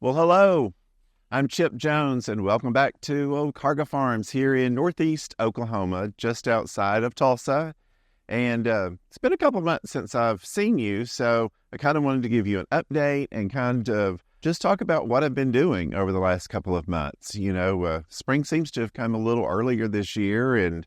Well, hello. I'm Chip Jones, and welcome back to Okarga Farms here in northeast Oklahoma, just outside of Tulsa. And it's been a couple months since I've seen you, so I kind of wanted to give you an update and kind of just talk about what I've been doing over the last couple of months. Spring seems to have come a little earlier this year, and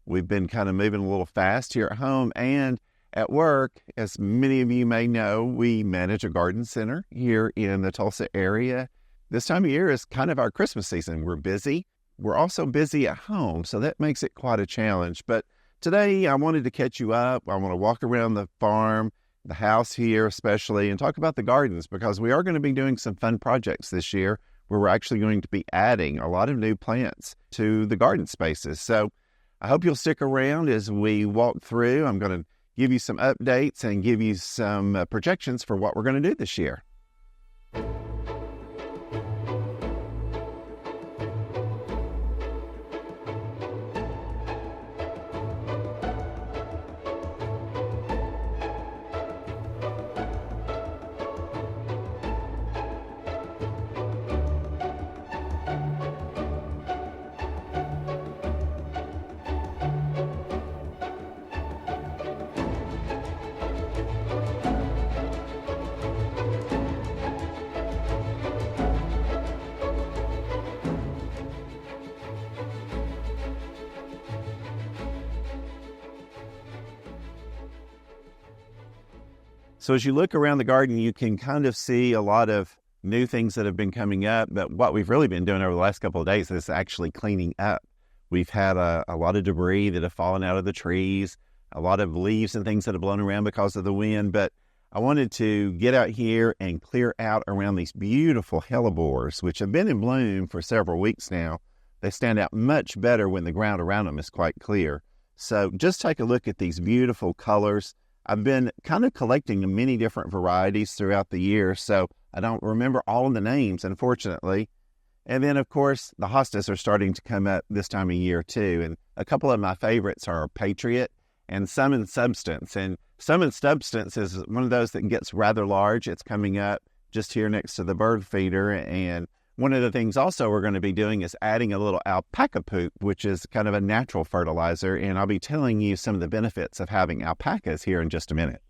we've been kind of moving a little fast here at home and at work. As many of you may know, we manage a garden center here in the Tulsa area. This time of year is kind of our Christmas season. We're busy. We're also busy at home, so that makes it quite a challenge. But today I wanted to catch you up. I want to walk around the farm, the house here especially, and talk about the gardens, because we are going to be doing some fun projects this year where we're actually going to be adding a lot of new plants to the garden spaces. So I hope you'll stick around as we walk through. I'm going to give you some updates and give you some projections for what we're going to do this year. So as you look around the garden, you can kind of see a lot of new things that have been coming up. But what we've really been doing over the last couple of days is actually cleaning up. We've had a lot of debris that have fallen out of the trees, a lot of leaves and things that have blown around because of the wind. But I wanted to get out here and clear out around these beautiful hellebores, which have been in bloom for several weeks now. They stand out much better when the ground around them is quite clear. So just take a look at these beautiful colors. I've been kind of collecting many different varieties throughout the year, so I don't remember all of the names, unfortunately. And then, of course, the hostas are starting to come up this time of year, too. And a couple of my favorites are Patriot and Sum and Substance. And Sum and Substance is one of those that gets rather large. It's coming up just here next to the bird feeder. And one of the things also we're going to be doing is adding a little alpaca poop, which is kind of a natural fertilizer. And I'll be telling you some of the benefits of having alpacas here in just a minute.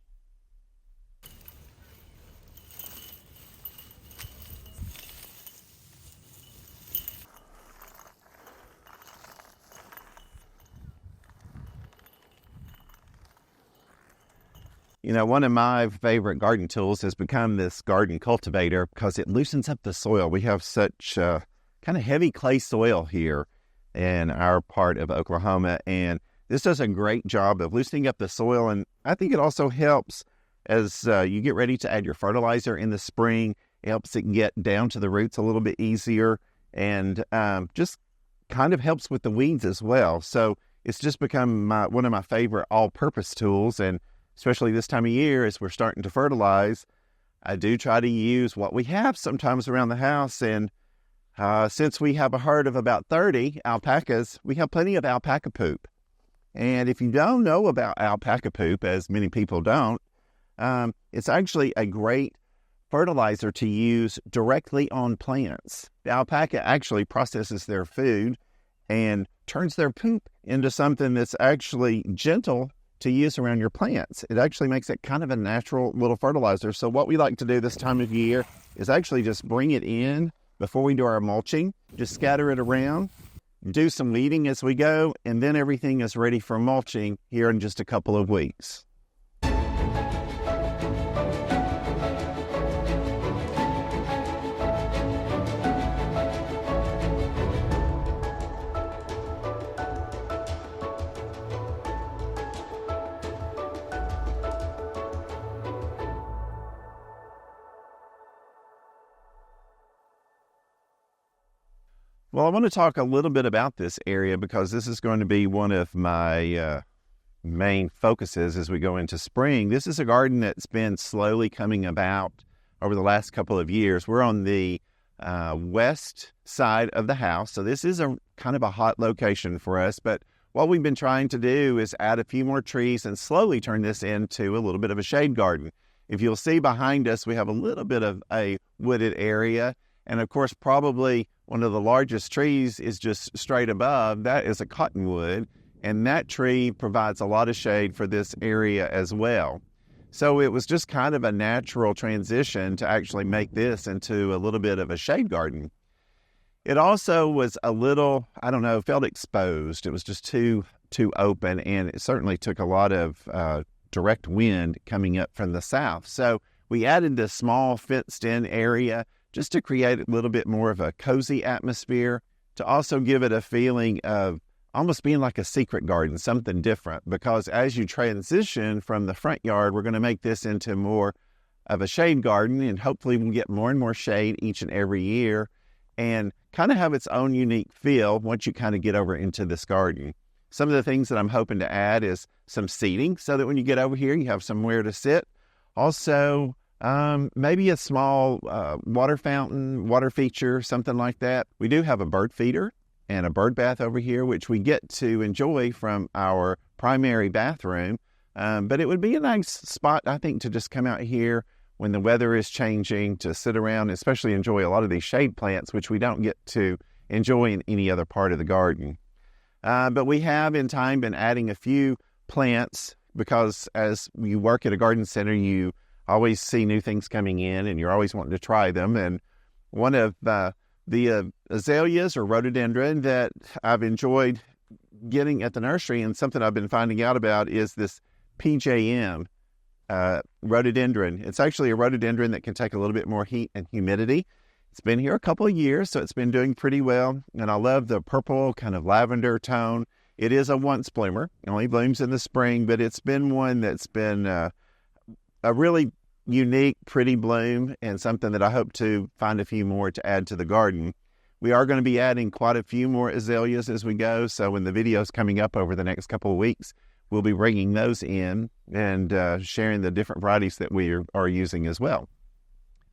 One of my favorite garden tools has become this garden cultivator because it loosens up the soil. We have such kind of heavy clay soil here in our part of Oklahoma, and this does a great job of loosening up the soil. And I think it also helps as you get ready to add your fertilizer in the spring. It helps it get down to the roots a little bit easier, and just kind of helps with the weeds as well. So it's just become one of my favorite all-purpose tools. And especially this time of year, as we're starting to fertilize, I do try to use what we have sometimes around the house. And since we have a herd of about 30 alpacas, we have plenty of alpaca poop. And if you don't know about alpaca poop, as many people don't, it's actually a great fertilizer to use directly on plants. The alpaca actually processes their food and turns their poop into something that's actually gentle to use around your plants. It actually makes it kind of a natural little fertilizer. So what we like to do this time of year is actually just bring it in before we do our mulching, just scatter it around, do some weeding as we go, and then everything is ready for mulching here in just a couple of weeks. Well, I want to talk a little bit about this area because this is going to be one of my main focuses as we go into spring. This is a garden that's been slowly coming about over the last couple of years. We're on the west side of the house, so this is a kind of a hot location for us. But what we've been trying to do is add a few more trees and slowly turn this into a little bit of a shade garden. If you'll see behind us, we have a little bit of a wooded area. And of course, probably one of the largest trees is just straight above. That is a cottonwood, and that tree provides a lot of shade for this area as well. So it was just kind of a natural transition to actually make this into a little bit of a shade garden. It also was a little, I don't know, felt exposed. It was just too open, and it certainly took a lot of direct wind coming up from the south. So we added this small fenced-in area just to create a little bit more of a cozy atmosphere, to also give it a feeling of almost being like a secret garden, something different. Because as you transition from the front yard, we're going to make this into more of a shade garden, and hopefully we'll get more and more shade each and every year, and kind of have its own unique feel once you kind of get over into this garden. Some of the things that I'm hoping to add is some seating, so that when you get over here, you have somewhere to sit. Also, maybe a small water fountain, water feature, something like that. We do have a bird feeder and a bird bath over here, which we get to enjoy from our primary bathroom. But it would be a nice spot, I think, to just come out here when the weather is changing, to sit around, especially enjoy a lot of these shade plants, which we don't get to enjoy in any other part of the garden. But we have in time been adding a few plants, because as you work at a garden center, you always see new things coming in and you're always wanting to try them. And one of the azaleas or rhododendron that I've enjoyed getting at the nursery, and something I've been finding out about, is this PJM rhododendron. It's actually a rhododendron that can take a little bit more heat and humidity. It's been here a couple of years, so it's been doing pretty well. And I love the purple kind of lavender tone. It is a once bloomer. It only blooms in the spring, but it's been one that's been a really unique, pretty bloom, and something that I hope to find a few more to add to the garden. We are going to be adding quite a few more azaleas as we go, so when the video's coming up over the next couple of weeks, we'll be bringing those in and sharing the different varieties that we are using as well.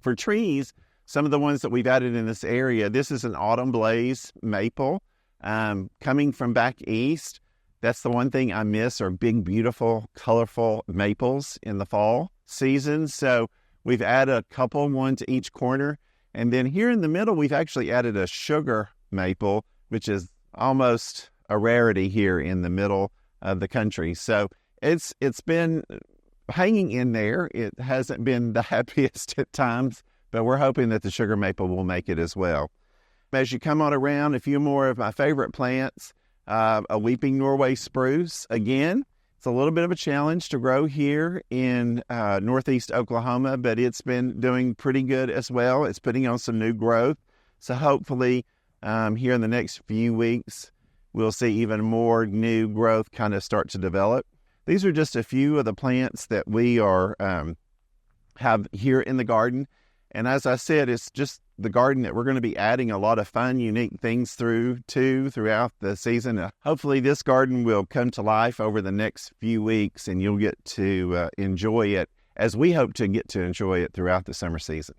For trees, some of the ones that we've added in this area, this is an autumn blaze maple coming from back east. That's the one thing I miss, are big, beautiful, colorful maples in the fall season. So we've added a couple, one to each corner. And then here in the middle, we've actually added a sugar maple, which is almost a rarity here in the middle of the country. So it's been hanging in there. It hasn't been the happiest at times, but we're hoping that the sugar maple will make it as well. As you come on around, a few more of my favorite plants, a weeping Norway spruce. Again, it's a little bit of a challenge to grow here in northeast Oklahoma, but it's been doing pretty good as well. It's putting on some new growth. So hopefully here in the next few weeks, we'll see even more new growth kind of start to develop. These are just a few of the plants that we are have here in the garden. And as I said, it's just the garden that we're going to be adding a lot of fun, unique things throughout the season. Hopefully this garden will come to life over the next few weeks, and you'll get to enjoy it as we hope to get to enjoy it throughout the summer season.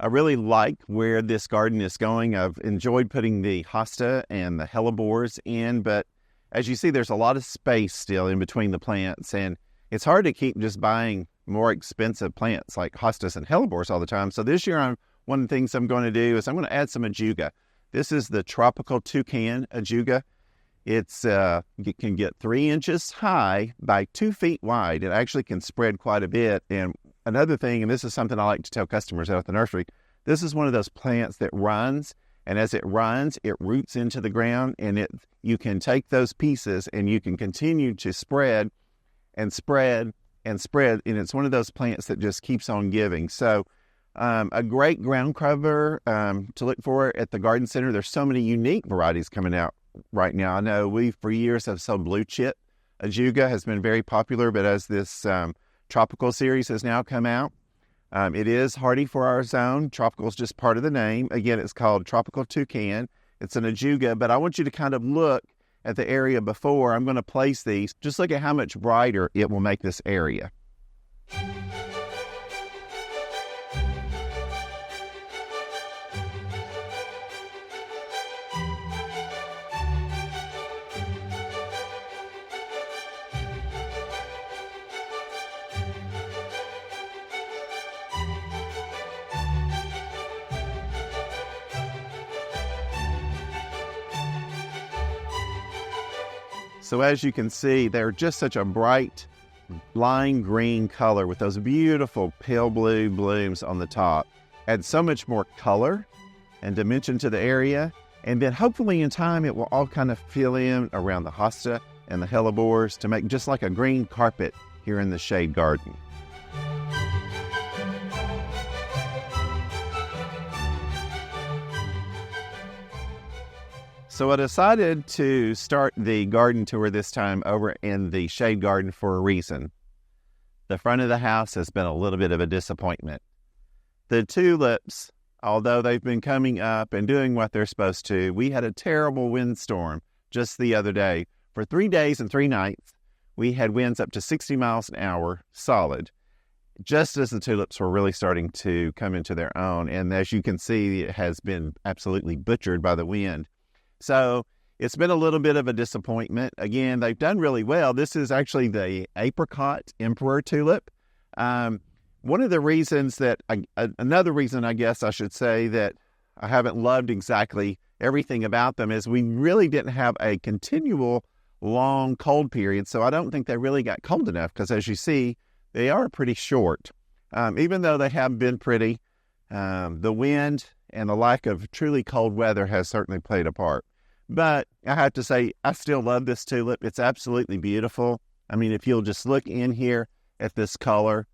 I really like where this garden is going. I've enjoyed putting the hosta and the hellebores in, but as you see, there's a lot of space still in between the plants, and it's hard to keep just buying more expensive plants like hostas and hellebores all the time. So this year, one of the things I'm going to do is I'm going to add some ajuga. This is the tropical toucan ajuga. It can get 3 inches high by 2 feet wide. It actually can spread quite a bit. And another thing, and this is something I like to tell customers out at the nursery, this is one of those plants that runs, and as it runs, it roots into the ground, and you can take those pieces and you can continue to spread and spread and spread, and it's one of those plants that just keeps on giving. So a great ground cover to look for at the garden center. There's so many unique varieties coming out right now. I know we for years have sold blue chip. Ajuga has been very popular, but as this tropical series has now come out, it is hardy for our zone. Tropical is just part of the name. Again, it's called tropical toucan. It's an ajuga, but I want you to kind of look at the area before I'm going to place these. Just look at how much brighter it will make this area. So as you can see, they're just such a bright lime green color with those beautiful pale blue blooms on the top. Add so much more color and dimension to the area. And then hopefully in time, it will all kind of fill in around the hosta and the hellebores to make just like a green carpet here in the shade garden. So I decided to start the garden tour this time over in the shade garden for a reason. The front of the house has been a little bit of a disappointment. The tulips, although they've been coming up and doing what they're supposed to, we had a terrible windstorm just the other day. For 3 days and 3 nights, we had winds up to 60 miles an hour solid, just as the tulips were really starting to come into their own. And as you can see, it has been absolutely butchered by the wind. So it's been a little bit of a disappointment. Again, they've done really well. This is actually the apricot emperor tulip. One of the reasons that, another reason I guess I should say that I haven't loved exactly everything about them is we really didn't have a continual long cold period. So I don't think they really got cold enough because as you see, they are pretty short. Even though they have been pretty, the wind and the lack of truly cold weather has certainly played a part. But I have to say, I still love this tulip. It's absolutely beautiful. I mean, if you'll just look in here at this color,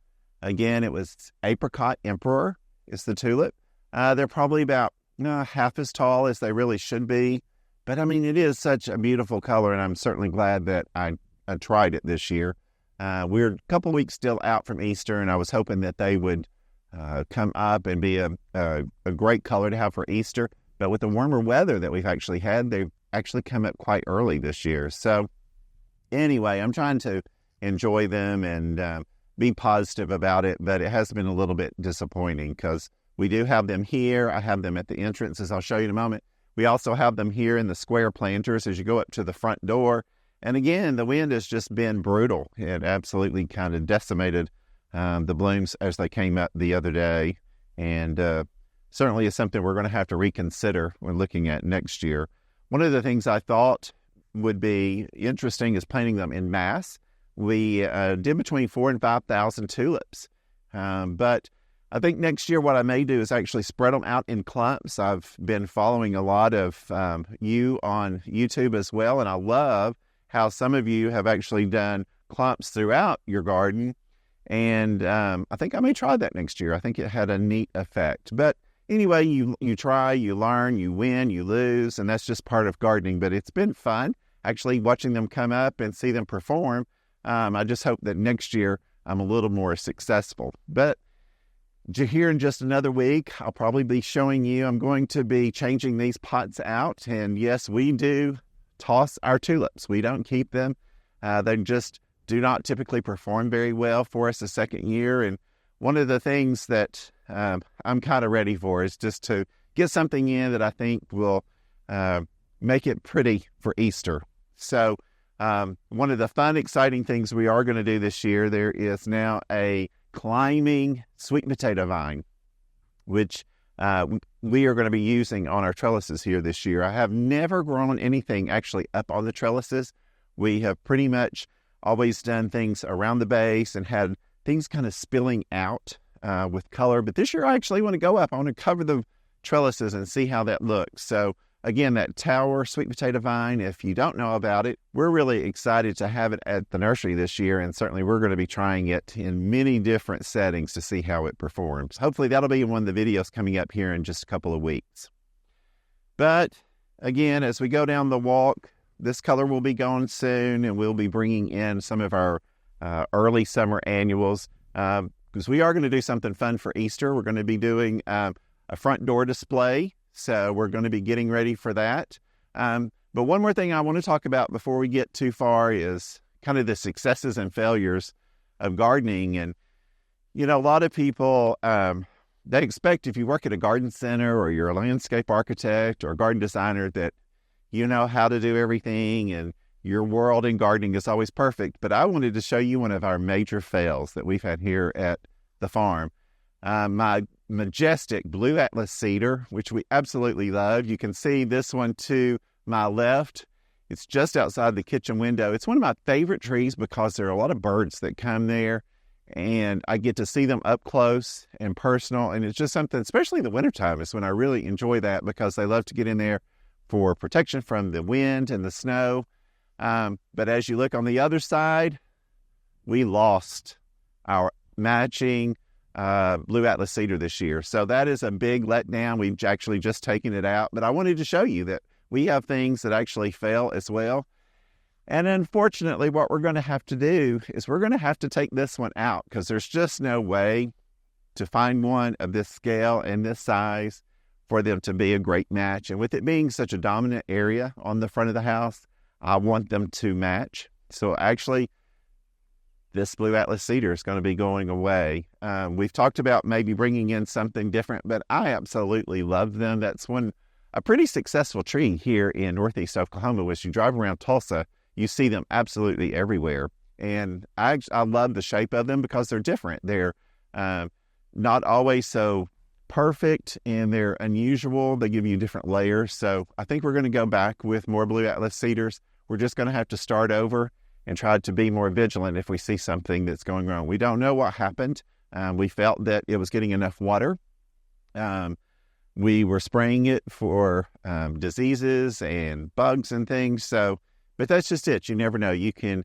again, it was apricot emperor is the tulip. They're probably about half as tall as they really should be. But I mean, it is such a beautiful color, and I'm certainly glad that I tried it this year. We're a couple weeks still out from Easter, and I was hoping that they would come up and be a great color to have for Easter. But with the warmer weather that we've actually had, they've actually come up quite early this year. So anyway, I'm trying to enjoy them and be positive about it, but it has been a little bit disappointing because we do have them here. I have them at the entrances. I'll show you in a moment. We also have them here in the square planters as you go up to the front door. And again, the wind has just been brutal. It absolutely kind of decimated the blooms as they came up the other day. And certainly is something we're going to have to reconsider when looking at next year. One of the things I thought would be interesting is planting them in mass. We did between 4,000 and 5,000 tulips. But I think next year what I may do is actually spread them out in clumps. I've been following a lot of you on YouTube as well, and I love how some of you have actually done clumps throughout your garden. And I think I may try that next year. I think it had a neat effect. But anyway, you try, you learn, you win, you lose, and that's just part of gardening. But it's been fun, actually, watching them come up and see them perform. I just hope that next year I'm a little more successful. But here in just another week, I'll probably be showing you, I'm going to be changing these pots out. And yes, we do toss our tulips. We don't keep them. They just do not typically perform very well for us the second year. And one of the things that I'm kind of ready for is just to get something in that I think will make it pretty for Easter. So one of the fun, exciting things we are going to do this year, there is now a climbing sweet potato vine, which we are going to be using on our trellises here this year. I have never grown anything actually up on the trellises. We have pretty much always done things around the base and had things kind of spilling out with color. But this year I actually want to go up. I want to cover the trellises and see how that looks. So again, that tower sweet potato vine, if you don't know about it, we're really excited to have it at the nursery this year. And certainly we're going to be trying it in many different settings to see how it performs. Hopefully that'll be in one of the videos coming up here in just a couple of weeks. But again, as we go down the walk, this color will be gone soon, and we'll be bringing in some of our early summer annuals because we are going to do something fun for Easter. We're going to be doing a front door display. So we're going to be getting ready for that. But one more thing I want to talk about before we get too far is kind of the successes and failures of gardening. And, you know, a lot of people, they expect if you work at a garden center or you're a landscape architect or a garden designer that you know how to do everything and your world in gardening is always perfect. But I wanted to show you one of our major fails that we've had here at the farm. My majestic blue atlas cedar, which we absolutely love. You can see this one to my left It's just outside the kitchen window. It's one of my favorite trees because there are a lot of birds that come there, and I get to see them up close and personal. And it's just something, especially in the wintertime, is when I really enjoy that because they love to get in there for protection from the wind and the snow. But as you look on the other side, we lost our matching blue Atlas cedar this year. So that is a big letdown. We've actually just taken it out. But I wanted to show you that we have things that actually fell as well. And unfortunately, what we're going to have to do is we're going to have to take this one out because there's just no way to find one of this scale and this size for them to be a great match. And with it being such a dominant area on the front of the house, I want them to match. So actually, this blue Atlas cedar is going to be going away. We've talked about maybe bringing in something different, but I absolutely love them. That's a pretty successful tree here in Northeast Oklahoma. As you drive around Tulsa, you see them absolutely everywhere. And I love the shape of them because they're different. They're not always so perfect, and they're unusual. They give you different layers. So I think we're going to go back with more blue Atlas cedars. We're just going to have to start over and try to be more vigilant if we see something that's going wrong. We don't know what happened. We felt that it was getting enough water. We were spraying it for diseases and bugs and things. But that's just it. You never know. You can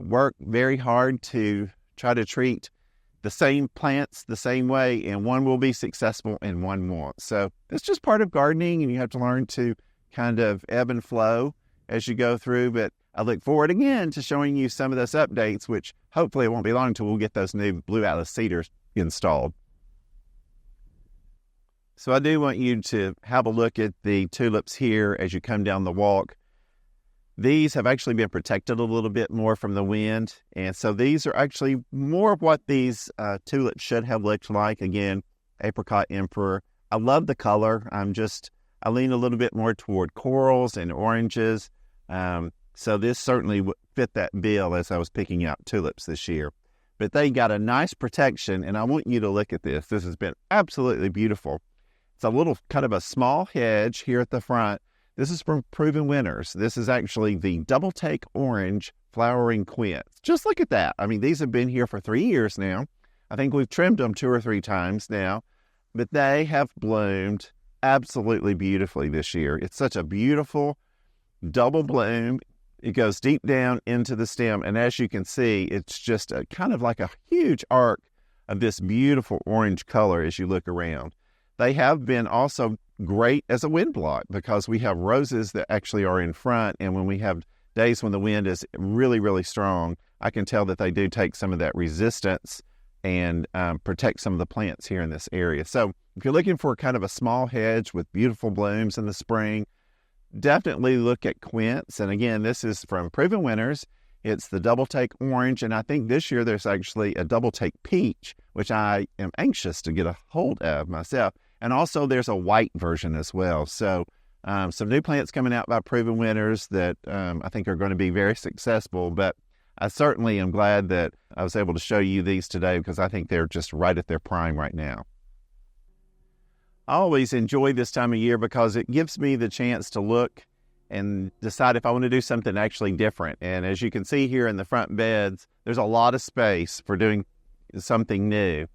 work very hard to try to treat the same plants the same way, and one will be successful and one won't. So it's just part of gardening, and you have to learn to kind of ebb and flow as you go through. But I look forward again to showing you some of those updates, which hopefully it won't be long until we'll get those new blue Atlas cedars installed. So I do want you to have a look at the tulips here as you come down the walk. These have actually been protected a little bit more from the wind. And so these are actually more of what these tulips should have looked like. Again, apricot emperor. I love the color. I lean a little bit more toward corals and oranges. So this certainly fit that bill as I was picking out tulips this year. But they got a nice protection, and I want you to look at this. This has been absolutely beautiful. It's a little kind of a small hedge here at the front. This is from Proven Winners. This is actually the Double Take Orange Flowering Quince. Just look at that. I mean, these have been here for 3 years now. I think we've trimmed them 2 or 3 times now, but they have bloomed absolutely beautifully this year. It's such a beautiful double bloom. It goes deep down into the stem, and as you can see, it's just a kind of like a huge arc of this beautiful orange color as you look around. They have been also great as a wind block because we have roses that actually are in front, and when we have days when the wind is really, really strong, I can tell that they do take some of that resistance and protect some of the plants here in this area. So if you're looking for kind of a small hedge with beautiful blooms in the spring, definitely look at quince. And again, this is from Proven Winners. It's the Double Take Orange, and I think this year there's actually a Double Take Peach, which I am anxious to get a hold of myself. And also there's a white version as well. So some new plants coming out by Proven Winners that I think are going to be very successful. But I certainly am glad that I was able to show you these today because I think they're just right at their prime right now. I always enjoy this time of year because it gives me the chance to look and decide if I want to do something actually different. And as you can see here in the front beds, there's a lot of space for doing something new.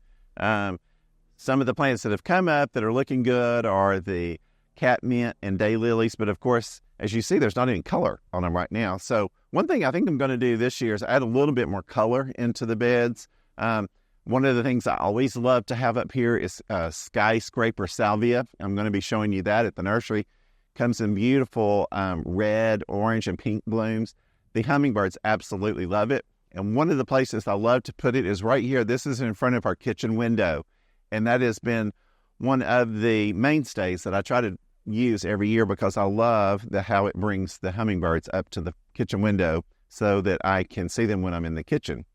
Some of the plants that have come up that are looking good are the catmint and daylilies. But of course, as you see, there's not any color on them right now. So one thing I think I'm going to do this year is add a little bit more color into the beds. One of the things I always love to have up here is skyscraper salvia. I'm going to be showing you that at the nursery. Comes in beautiful red, orange, and pink blooms. The hummingbirds absolutely love it. And one of the places I love to put it is right here. This is in front of our kitchen window. And that has been one of the mainstays that I try to use every year because I love how it brings the hummingbirds up to the kitchen window so that I can see them when I'm in the kitchen.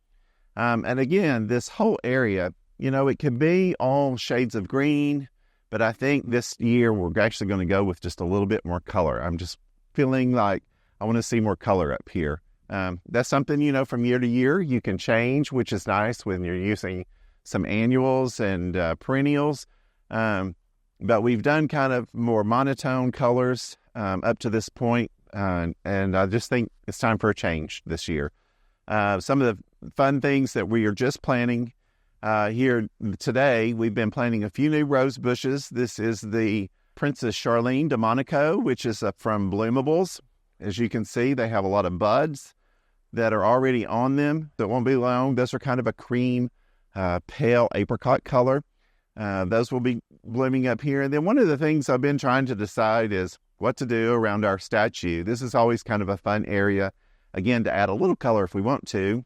And again, this whole area, it can be all shades of green, but I think this year we're actually going to go with just a little bit more color. I'm just feeling like I want to see more color up here. That's something, from year to year you can change, which is nice when you're using some annuals and perennials. But we've done kind of more monotone colors up to this point. and I just think it's time for a change this year. Some of the fun things that we are just planting here today, we've been planting a few new rose bushes. This is the Princess Charlene de Monaco, which is from Bloomables. As you can see, they have a lot of buds that are already on them. That won't be long. Those are kind of a cream, pale apricot color. Those will be blooming up here. And then one of the things I've been trying to decide is what to do around our statue. This is always kind of a fun area, again, to add a little color if we want to.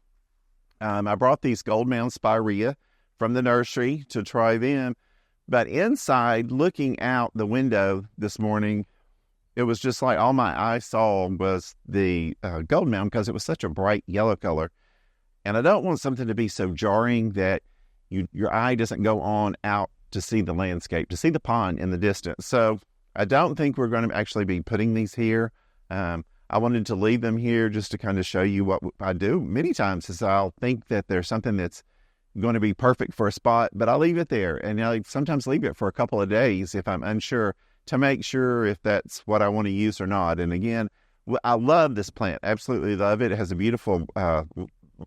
I brought these gold mound spirea from the nursery to try them. But inside, looking out the window this morning, it was just like all my eye saw was the gold mound because it was such a bright yellow color. And I don't want something to be so jarring that your eye doesn't go on out to see the landscape, to see the pond in the distance. So I don't think we're going to actually be putting these here. I wanted to leave them here just to kind of show you what I do many times is I'll think that there's something that's going to be perfect for a spot, but I'll leave it there. And I sometimes leave it for a couple of days if I'm unsure to make sure if that's what I want to use or not. And again, I love this plant. Absolutely love it. It has a beautiful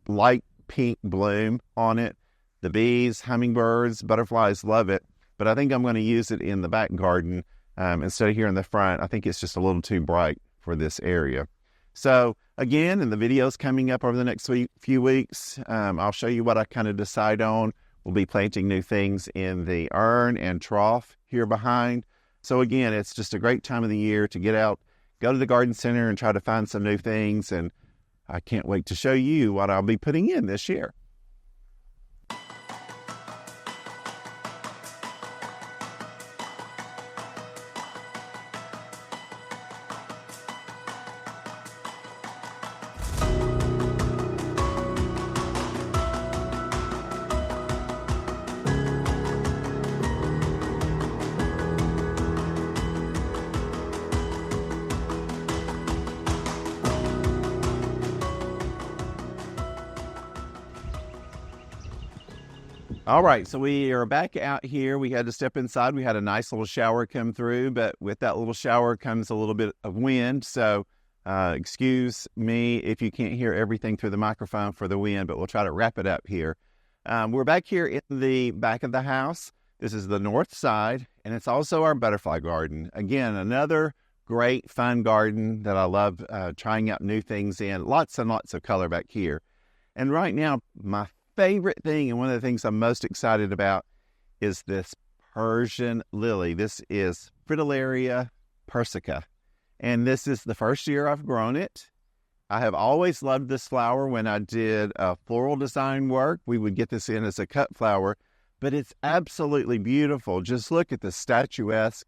light pink bloom on it. The bees, hummingbirds, butterflies love it. But I think I'm going to use it in the back garden instead of here in the front. I think it's just a little too bright for this area. So again, in the videos coming up over the next few weeks, I'll show you what I kind of decide on. We'll be planting new things in the urn and trough here behind. So again, it's just a great time of the year to get out, go to the garden center and try to find some new things. And I can't wait to show you what I'll be putting in this year. All right, so we are back out here. We had to step inside. We had a nice little shower come through, but with that little shower comes a little bit of wind. So excuse me if you can't hear everything through the microphone for the wind, but we'll try to wrap it up here. We're back here in the back of the house. This is the north side, and it's also our butterfly garden. Again, another great, fun garden that I love trying out new things in. Lots and lots of color back here. And right now, my favorite thing and one of the things I'm most excited about is this Persian lily. This is Fritillaria persica, and this is the first year I've grown it. I have always loved this flower. When I did floral design work, we would get this in as a cut flower, but it's absolutely beautiful. Just look at the statuesque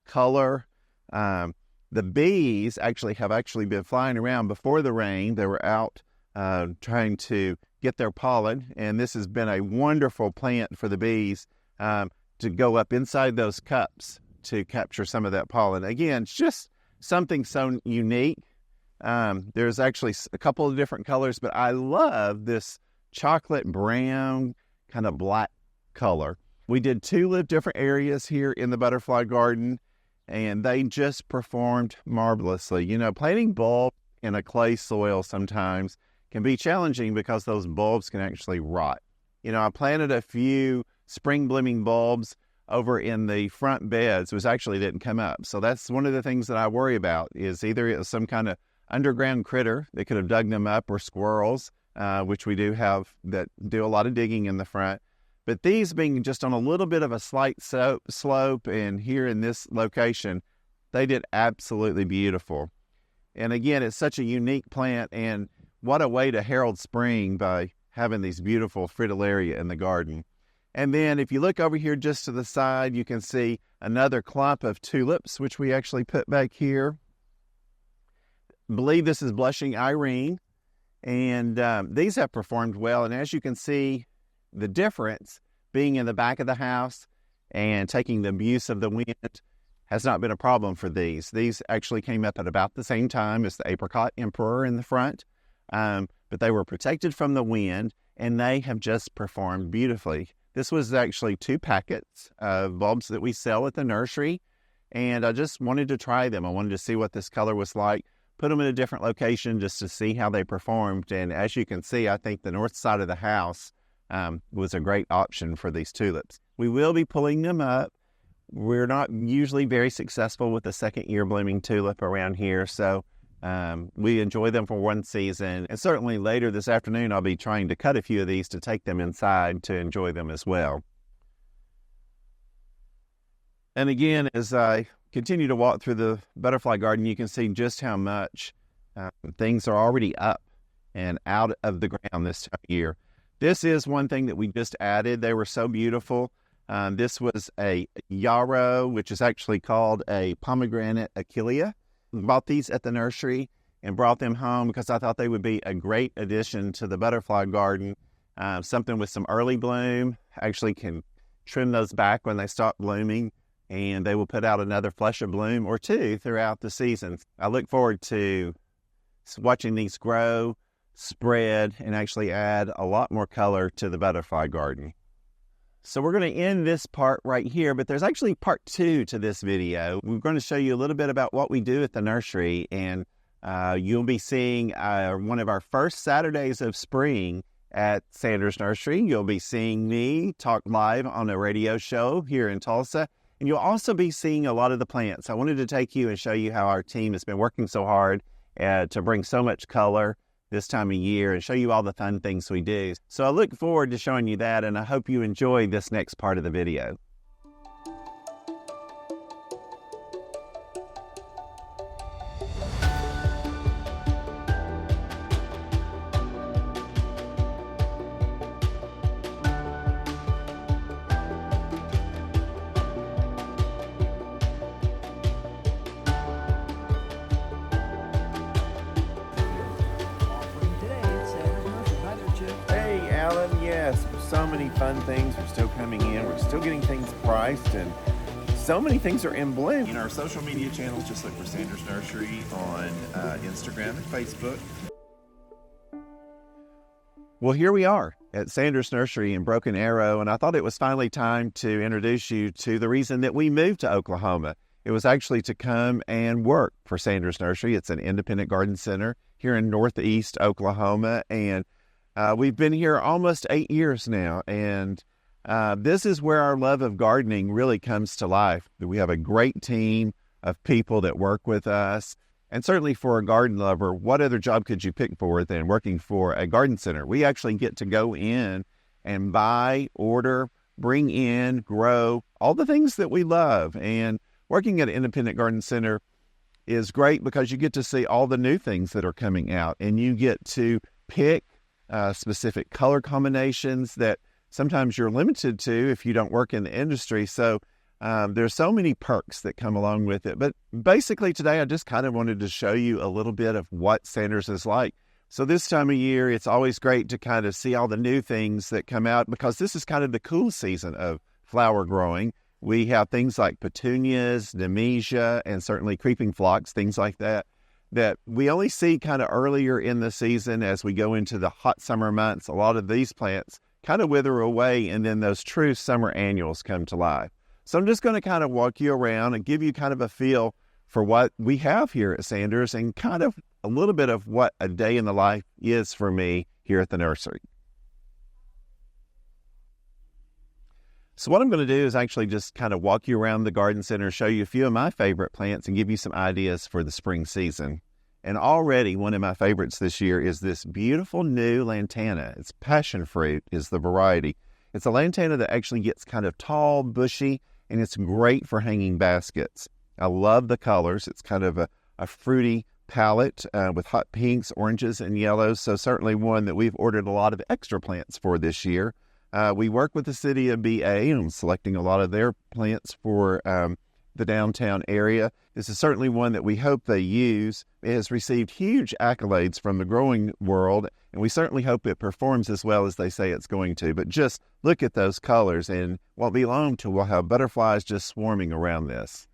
color. The bees have been flying around before the rain. They were out trying to get their pollen, and this has been a wonderful plant for the bees to go up inside those cups to capture some of that pollen. Again, it's just something so unique. There's actually a couple of different colors, but I love this chocolate brown kind of black color. We did 2 different areas here in the butterfly garden, and they just performed marvelously. You know, planting bulb in a clay soil sometimes can be challenging because those bulbs can actually rot. You know, I planted a few spring blooming bulbs over in the front beds, which actually didn't come up. So that's one of the things that I worry about is either it was some kind of underground critter that could have dug them up, or squirrels, which we do have that do a lot of digging in the front. But these being just on a little bit of a slight slope and here in this location, they did absolutely beautiful. And again, it's such a unique plant, and what a way to herald spring by having these beautiful fritillaria in the garden. And then if you look over here just to the side, you can see another clump of tulips, which we actually put back here. I believe this is Blushing Irene. And these have performed well. And as you can see, the difference being in the back of the house and taking the abuse of the wind has not been a problem for these. These actually came up at about the same time as the Apricot Emperor in the front. But they were protected from the wind, and they have just performed beautifully. This was actually 2 packets of bulbs that we sell at the nursery, and I just wanted to try them. I wanted to see what this color was like. put them in a different location just to see how they performed. And as you can see, I think the north side of the house was a great option for these tulips. We will be pulling them up. We're not usually very successful with the second year blooming tulip around here, so we enjoy them for one season. And certainly later this afternoon, I'll be trying to cut a few of these to take them inside to enjoy them as well. And again, as I continue to walk through the butterfly garden, you can see just how much things are already up and out of the ground this time of year. This is one thing that we just added. They were so beautiful. This was a yarrow, which is actually called a pomegranate achillea. Bought these at the nursery and brought them home because I thought they would be a great addition to the butterfly garden. Something with some early bloom. Actually can trim those back when they stop blooming, and they will put out another flush of bloom or two throughout the season. I look forward to watching these grow, spread, and actually add a lot more color to the butterfly garden. So we're going to end this part right here, but there's actually part 2 to this video. We're going to show you a little bit about what we do at the nursery, and you'll be seeing one of our first Saturdays of spring at Sanders Nursery. You'll be seeing me talk live on a radio show here in Tulsa, and you'll also be seeing a lot of the plants. I wanted to take you and show you how our team has been working so hard to bring so much color this time of year and show you all the fun things we do. So I look forward to showing you that, and I hope you enjoy this next part of the video. Yes, so many fun things are still coming in. We're still getting things priced, and so many things are in bloom. In our social media channels, just look for Sanders Nursery on Instagram and Facebook. Well, here we are at Sanders Nursery in Broken Arrow, and I thought it was finally time to introduce you to the reason that we moved to Oklahoma. It was actually to come and work for Sanders Nursery. It's an independent garden center here in Northeast Oklahoma, and we've been here almost 8 years now, and this is where our love of gardening really comes to life. We have a great team of people that work with us, and certainly for a garden lover, what other job could you pick for than working for a garden center? We actually get to go in and buy, order, bring in, grow, all the things that we love. And working at an independent garden center is great because you get to see all the new things that are coming out, and you get to pick specific color combinations that sometimes you're limited to if you don't work in the industry. So there's so many perks that come along with it. But basically today, I just kind of wanted to show you a little bit of what Sanders is like. So this time of year, it's always great to kind of see all the new things that come out because this is kind of the cool season of flower growing. We have things like petunias, nemesia, and certainly creeping phlox, things like that we only see kind of earlier in the season as we go into the hot summer months. A lot of these plants kind of wither away, and then those true summer annuals come to life. So I'm just going to kind of walk you around and give you kind of a feel for what we have here at Sanders and kind of a little bit of what a day in the life is for me here at the nursery. So what I'm going to do is actually just kind of walk you around the garden center, show you a few of my favorite plants, and give you some ideas for the spring season. And already one of my favorites this year is this beautiful new lantana. It's passion fruit is the variety. It's a lantana that actually gets kind of tall, bushy, and it's great for hanging baskets. I love the colors. It's kind of a fruity palette with hot pinks, oranges, and yellows. So certainly one that we've ordered a lot of extra plants for this year. We work with the city of BA and selecting a lot of their plants for the downtown area. This is certainly one that we hope they use. It has received huge accolades from the growing world, and we certainly hope it performs as well as they say it's going to. But just look at those colors, and won't be long till we'll have butterflies just swarming around this.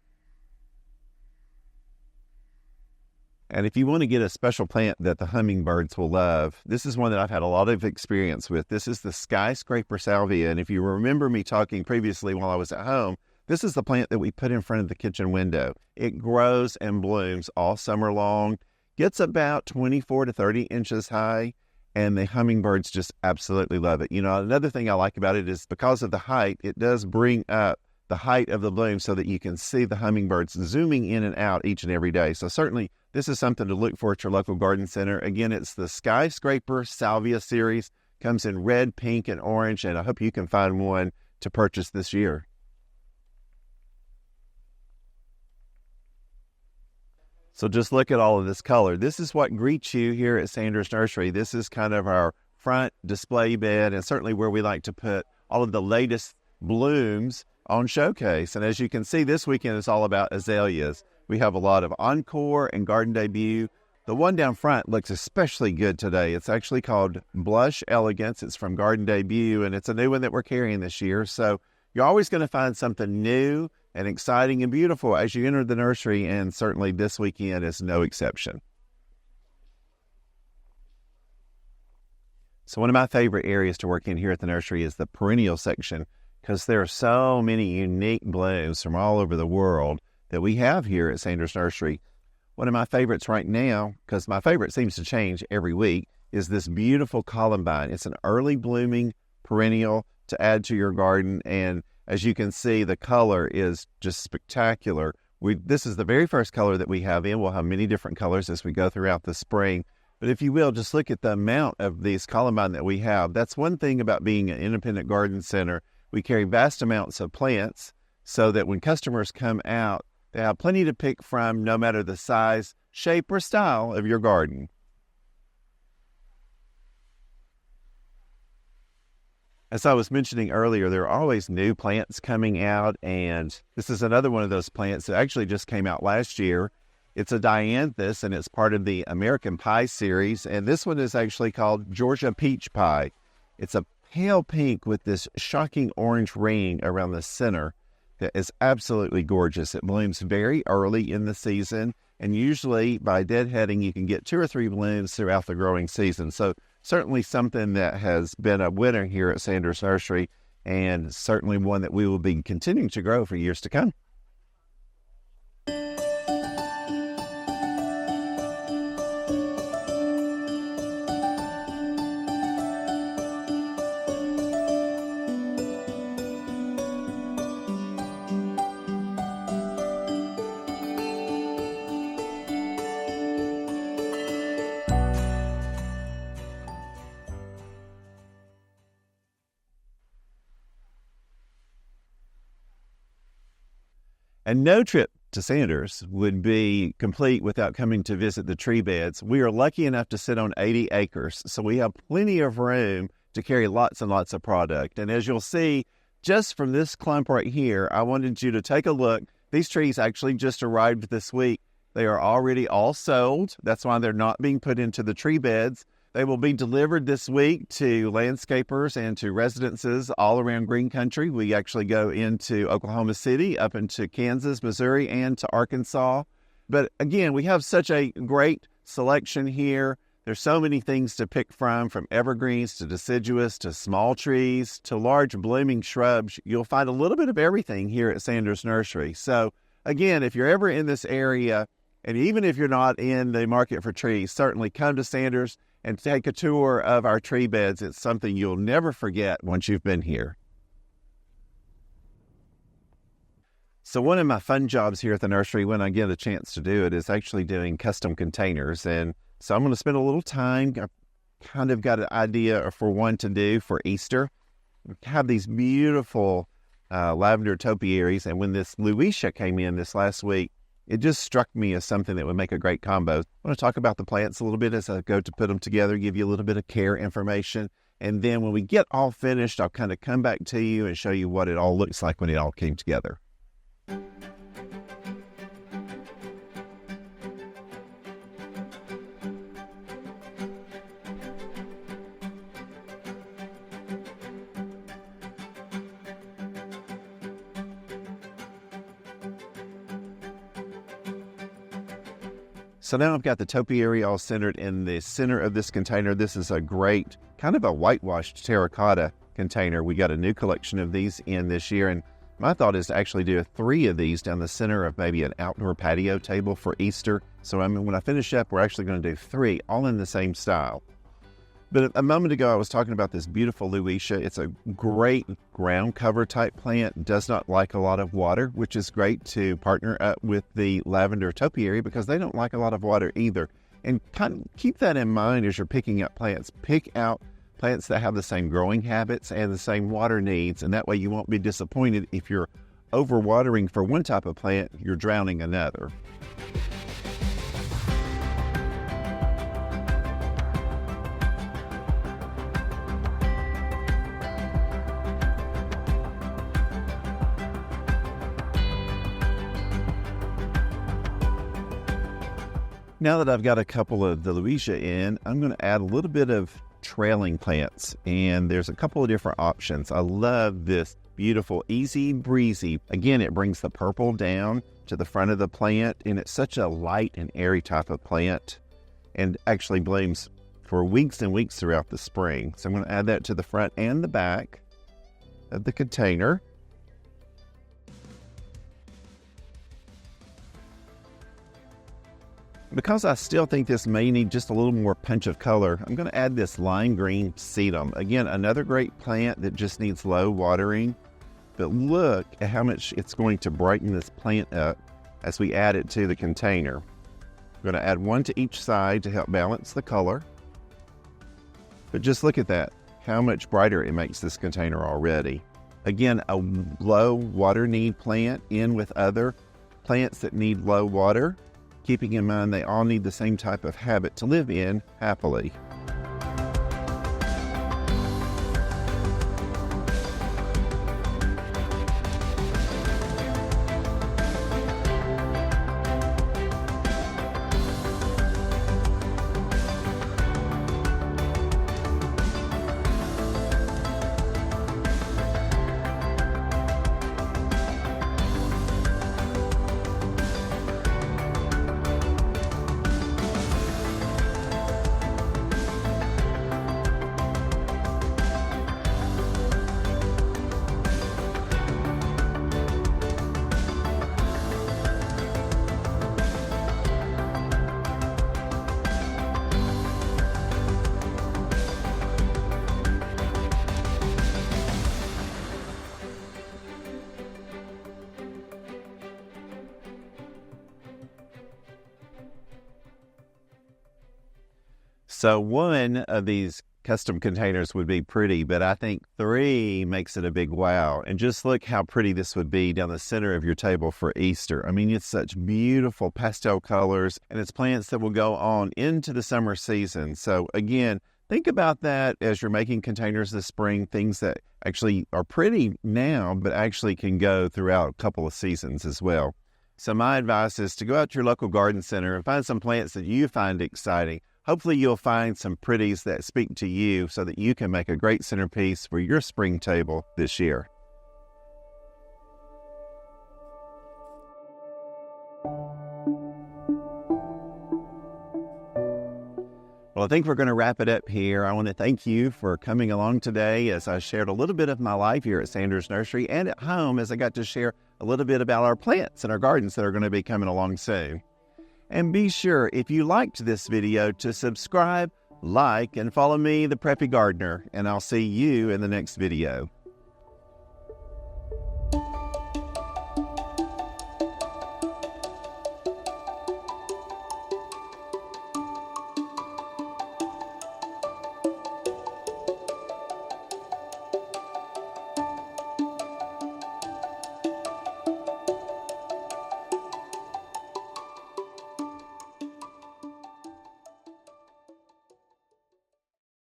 And if you want to get a special plant that the hummingbirds will love, this is one that I've had a lot of experience with. This is the skyscraper salvia. And if you remember me talking previously while I was at home, this is the plant that we put in front of the kitchen window. It grows and blooms all summer long. Gets about 24 to 30 inches high, and the hummingbirds just absolutely love it. Another thing I like about it is because of the height, it does bring up the height of the bloom so that you can see the hummingbirds zooming in and out each and every day. So certainly this is something to look for at your local garden center. Again, it's the Skyscraper Salvia series. Comes in red, pink, and orange, and I hope you can find one to purchase this year. So just look at all of this color. This is what greets you here at Sanders Nursery. This is kind of our front display bed, and certainly where we like to put all of the latest blooms on showcase. And as you can see, this weekend is all about azaleas. We have a lot of Encore and Garden Debut. The one down front looks especially good today. It's actually called Blush Elegance. It's from Garden Debut, and it's a new one that we're carrying this year. So you're always going to find something new and exciting and beautiful as you enter the nursery, and certainly this weekend is no exception. So one of my favorite areas to work in here at the nursery is the perennial section, because there are so many unique blooms from all over the world that we have here at Sanders Nursery. One of my favorites right now, because my favorite seems to change every week, is this beautiful columbine. It's an early blooming perennial to add to your garden, and as you can see, the color is just spectacular. This is the very first color that we have in. We'll have many different colors as we go throughout the spring. But if you will, just look at the amount of these columbine that we have. That's one thing about being an independent garden center. We carry vast amounts of plants so that when customers come out, they have plenty to pick from, no matter the size, shape, or style of your garden. As I was mentioning earlier, there are always new plants coming out, and this is another one of those plants that actually just came out last year. It's a dianthus, and it's part of the American Pie series, and this one is actually called Georgia Peach Pie. It's a pale pink with this shocking orange ring around the center that is absolutely gorgeous. It blooms very early in the season, and usually by deadheading, you can get 2 or 3 blooms throughout the growing season. So certainly something that has been a winner here at Sanders Nursery, and certainly one that we will be continuing to grow for years to come. And no trip to Sanders would be complete without coming to visit the tree beds. We are lucky enough to sit on 80 acres, so we have plenty of room to carry lots and lots of product. And as you'll see, just from this clump right here, I wanted you to take a look. These trees actually just arrived this week. They are already all sold. That's why they're not being put into the tree beds. They will be delivered this week to landscapers and to residences all around Green Country. We actually go into Oklahoma City, up into Kansas, Missouri, and to Arkansas. But again, we have such a great selection here. There's so many things to pick from evergreens to deciduous to small trees to large blooming shrubs. You'll find a little bit of everything here at Sanders Nursery. So again, if you're ever in this area, and even if you're not in the market for trees, certainly come to Sanders and take a tour of our tree beds. It's something you'll never forget once you've been here. So one of my fun jobs here at the nursery, when I get a chance to do it, is actually doing custom containers. And so I'm going to spend a little time. I've kind of got an idea for one to do for Easter. We have these beautiful lavender topiaries. And when this Luisha came in this last week, it just struck me as something that would make a great combo. I want to talk about the plants a little bit as I go to put them together, give you a little bit of care information. And then when we get all finished, I'll kind of come back to you and show you what it all looks like when it all came together. So now I've got the topiary all centered in the center of this container. This is a great kind of a whitewashed terracotta container. We got a new collection of these in this year, and My thought is to actually do 3 of these down the center of maybe an outdoor patio table for Easter. So when I finish up, we're actually going to do 3, all in the same style. But a moment ago, I was talking about this beautiful Luetia. It's a great ground cover type plant. Does not like a lot of water, which is great to partner up with the lavender topiary because they don't like a lot of water either. And kind of keep that in mind as you're picking out plants. Pick out plants that have the same growing habits and the same water needs, and that way you won't be disappointed if you're overwatering for one type of plant, you're drowning another. Now that I've got a couple of the Luetia in, I'm going to add a little bit of trailing plants, and there's a couple of different options. I love this beautiful Easy Breezy. Again, it brings the purple down to the front of the plant, and it's such a light and airy type of plant, and actually blooms for weeks and weeks throughout the spring. So I'm going to add that to the front and the back of the container. Because I still think this may need just a little more punch of color, I'm going to add this lime green sedum. Again, another great plant that just needs low watering. But look at how much it's going to brighten this plant up as we add it to the container. I'm going to add 1 to each side to help balance the color. But just look at that, how much brighter it makes this container already. Again, a low water need plant in with other plants that need low water, keeping in mind they all need the same type of habit to live in happily. So 1 of these custom containers would be pretty, but I think 3 makes it a big wow. And just look how pretty this would be down the center of your table for Easter. I mean, it's such beautiful pastel colors, and it's plants that will go on into the summer season. So again, think about that as you're making containers this spring, things that actually are pretty now, but actually can go throughout a couple of seasons as well. So my advice is to go out to your local garden center and find some plants that you find exciting. Hopefully you'll find some pretties that speak to you so that you can make a great centerpiece for your spring table this year. Well, I think we're going to wrap it up here. I want to thank you for coming along today as I shared a little bit of my life here at Sanders Nursery and at home as I got to share a little bit about our plants and our gardens that are going to be coming along soon. And be sure, if you liked this video, to subscribe, like, and follow me, the Preppy Gardener, and I'll see you in the next video.